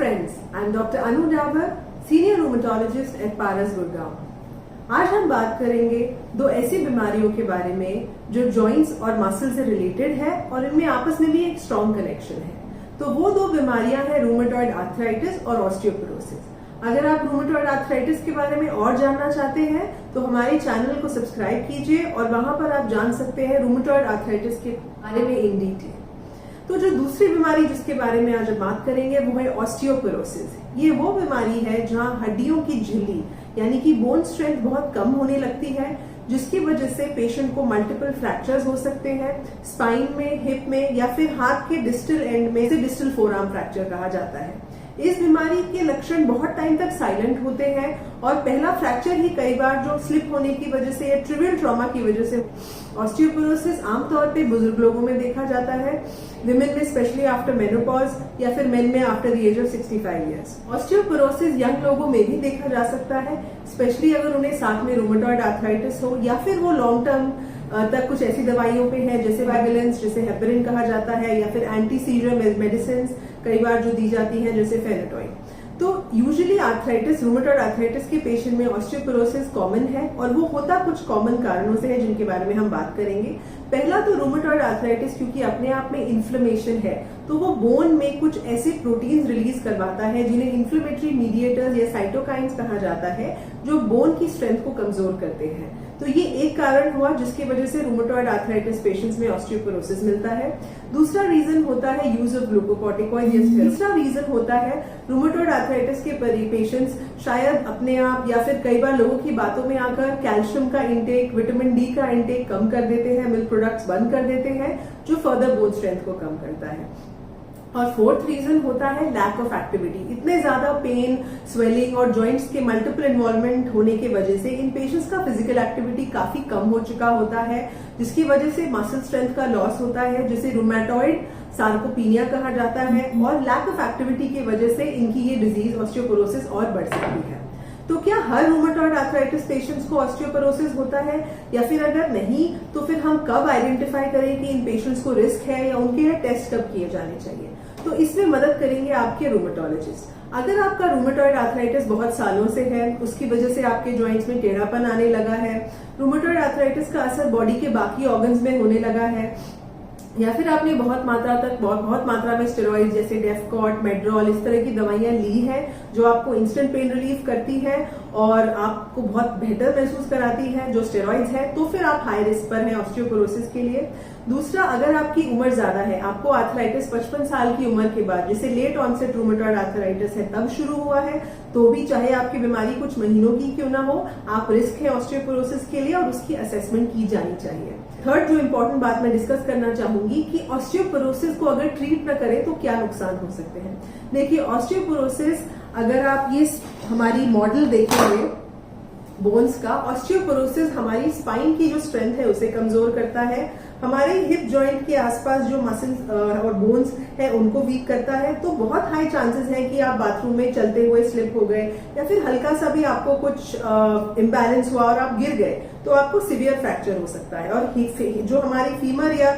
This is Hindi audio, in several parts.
friends, I am Dr. Anu Dabbar, Senior Rheumatologist at Paras Gurgaon. आज हम बात करेंगे दो ऐसी बीमारियों के बारे में जो जॉइंट्स और मसल से रिलेटेड है और इनमें आपस में भी एक स्ट्रॉन्ग कनेक्शन है। तो वो दो बीमारियां हैं रूमेटॉइड आर्थराइटिस और ऑस्टियोपोरोसिस। अगर आप रूमेटॉइड आर्थराइटिस के बारे में और जानना चाहते हैं तो हमारे चैनल को सब्सक्राइब कीजिए और वहां पर आप जान सकते हैं रूमेटॉइड आर्थराइटिस के बारे में इन डिटेल। तो जो दूसरी बीमारी जिसके बारे में आज हम बात करेंगे वो है ऑस्टियोपोरोसिस। ये वो बीमारी है जहां हड्डियों की झिल्ली यानी कि बोन स्ट्रेंथ बहुत कम होने लगती है, जिसकी वजह से पेशेंट को मल्टीपल फ्रैक्चर्स हो सकते हैं स्पाइन में, हिप में या फिर हाथ के डिस्टल एंड में, इसे डिस्टल फोरआर्म फ्रैक्चर कहा जाता है। इस बीमारी के लक्षण बहुत टाइम तक साइलेंट होते हैं और पहला फ्रैक्चर ही कई बार जो स्लिप होने की वजह से या ट्रिवियल ट्रॉमा की वजह से। ऑस्टियोपोरोसिस आमतौर पे बुजुर्ग लोगों में देखा जाता है, विमेन में स्पेशली आफ्टर मेनोपॉज या फिर मेन में after the age of 65 years. Osteoporosis young लोगों में भी देखा जा सकता है, स्पेशली अगर उन्हें साथ में रूमेटॉइड आर्थराइटिस हो या फिर वो लॉन्ग टर्म तक कुछ ऐसी दवाइयों पे है जैसे वैगिलेंस, जिसे हेपरिन कहा जाता है, या फिर एंटी सीजर मेडिसिन कई बार जो दी जाती हैं जैसे फेनेटोइन। तो यूजुअली आर्थराइटिस, रूमेटॉइड आर्थराइटिस के पेशेंट में ऑस्टियोपोरोसिस कॉमन है और वो होता कुछ कॉमन कारणों से है जिनके बारे में हम बात करेंगे। पहला तो रूमेटॉइड आर्थराइटिस क्योंकि अपने आप में इन्फ्लेमेशन है तो वो बोन में कुछ ऐसे प्रोटीन्स रिलीज करवाता है जिन्हें इन्फ्लेमेटरी मीडिएटर्स या साइटोकाइंस कहा जाता है, जो बोन की स्ट्रेंथ को कमजोर करते हैं। तो ये एक कारण हुआ जिसकी वजह से रूमेटॉइड आर्थराइटिस पेशेंट्स में ऑस्टियोपोरोसिस मिलता है। दूसरा रीजन होता है यूज ऑफ ग्लूकोकॉर्टिकॉइड। तीसरा रीजन होता है रूमेटॉइड आर्थराइटिस के पेशेंट्स शायद अपने आप या फिर कई बार लोगों की बातों में आकर कैल्शियम का इंटेक, विटामिन डी का इंटेक कम कर देते हैं, मिल्क प्रोडक्ट्स बंद कर देते हैं, जो फर्दर बोन स्ट्रेंथ को कम करता है। और फोर्थ रीजन होता है लैक ऑफ एक्टिविटी। इतने ज्यादा पेन, स्वेलिंग और जॉइंट्स के मल्टीपल इन्वॉल्वमेंट होने की वजह से इन पेशेंट्स का फिजिकल एक्टिविटी काफी कम हो चुका होता है, जिसकी वजह से मसल स्ट्रेंथ का लॉस होता है, जिसे रूमेटॉइड सार्कोपीनिया कहा जाता है। और लैक ऑफ एक्टिविटी की वजह से इनकी ये डिजीज ऑस्टियोपोरोसिस और बढ़ सकती है। तो क्या हर रूमेटॉइड आर्थराइटिस पेशेंट्स को ऑस्टियोपोरोसिस होता है, या फिर अगर नहीं तो फिर हम कब आइडेंटिफाई करें कि इन पेशेंट्स को रिस्क है या उनके लिए टेस्ट कब किए जाने चाहिए? तो इसमें मदद करेंगे आपके रूमेटोलॉजिस्ट। अगर आपका रूमेटॉइड आर्थराइटिस बहुत सालों से है, उसकी वजह से आपके जॉइंट्स में टेढ़ापन आने लगा है, रूमेटॉइड आर्थराइटिस का असर बॉडी के बाकी ऑर्गन्स में होने लगा है, या फिर आपने बहुत मात्रा में स्टेरॉइड जैसे डेफकॉट, मेड्रॉल इस तरह की दवाइयां ली है जो आपको इंस्टेंट पेन रिलीफ करती है और आपको बहुत बेहतर महसूस कराती है, जो स्टेरॉइड्स है, तो फिर आप हाई रिस्क पर हैं ऑस्टियोपोरोसिस के लिए। दूसरा, अगर आपकी उम्र ज्यादा है, आपको आर्थराइटिस 55 साल की उम्र के बाद, जिसे लेट ऑनसेट रूमेटॉइड आर्थराइटिस है, तब शुरू हुआ है, तो भी चाहे आपकी बीमारी कुछ महीनों की क्यों ना हो, आप रिस्क है ऑस्टियोपोरोसिस के लिए और उसकी असेसमेंट की जानी चाहिए। थर्ड जो इंपॉर्टेंट बात मैं डिस्कस करना चाहूंगी कि ऑस्टियोपोरोसिस को अगर ट्रीट न करें तो क्या नुकसान हो सकते हैं। देखिए, ऑस्टियोपोरोसिस अगर आप ये हमारी मॉडल देखेंगे बोन्स का, ऑस्टियोपोरोसिस हमारी स्पाइन की जो स्ट्रेंथ है उसे कमजोर करता है, हमारे हिप जॉइंट के आसपास जो मसल्स और बोन्स है उनको वीक करता है। तो बहुत हाई चांसेस है कि आप बाथरूम में चलते हुए स्लिप हो गए या फिर हल्का सा भी आपको कुछ इम्बैलेंस हुआ और आप गिर गए तो आपको सीवियर फ्रैक्चर हो सकता है। और जो हमारी फीमर या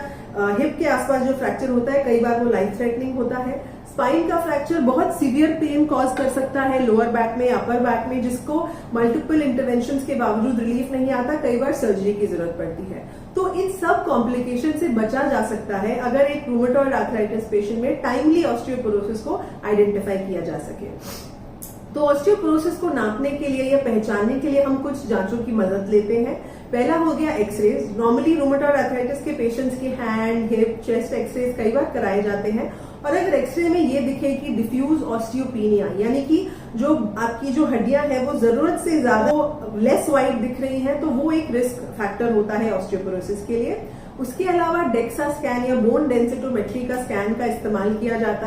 हिप के आसपास जो फ्रैक्चर होता है कई बार वो लाइफ थ्रेटनिंग होता है। स्पाइन का फ्रैक्चर बहुत सीवियर पेन कॉज कर सकता है लोअर बैक में, अपर बैक में, जिसको मल्टीपल इंटरवेंशंस के बावजूद रिलीफ नहीं आता, कई बार सर्जरी की जरूरत पड़ती है। तो इन सब कॉम्प्लिकेशन से बचा जा सकता है अगर एक रूमेटॉइड आर्थराइटिस पेशेंट में टाइमली ऑस्टियोपोरोसिस को आइडेंटिफाई किया जा सके। तो ऑस्टियोपोरोसिस को नापने के लिए या पहचानने के लिए हम कुछ जांचों की मदद लेते हैं। पहला हो गया एक्सरेज। नॉर्मली रूमेटॉइड आर्थराइटिस के पेशेंट्स के हैंड, हिप, चेस्ट एक्सरेज कई बार कराए जाते हैं और अगर एक्सरे में ये दिखे कि डिफ्यूज ऑस्टियोपीनिया यानी कि जो आपकी जो हड्डियां हैं वो जरूरत से ज्यादा लेस वाइड दिख रही हैं, तो वो एक रिस्क फैक्टर होता है ऑस्टियोपोरोसिस के लिए। उसके अलावा डेक्सा स्कैन या बोन डेंसिटोमेट्री का स्कैन का इस्तेमाल किया जाता है।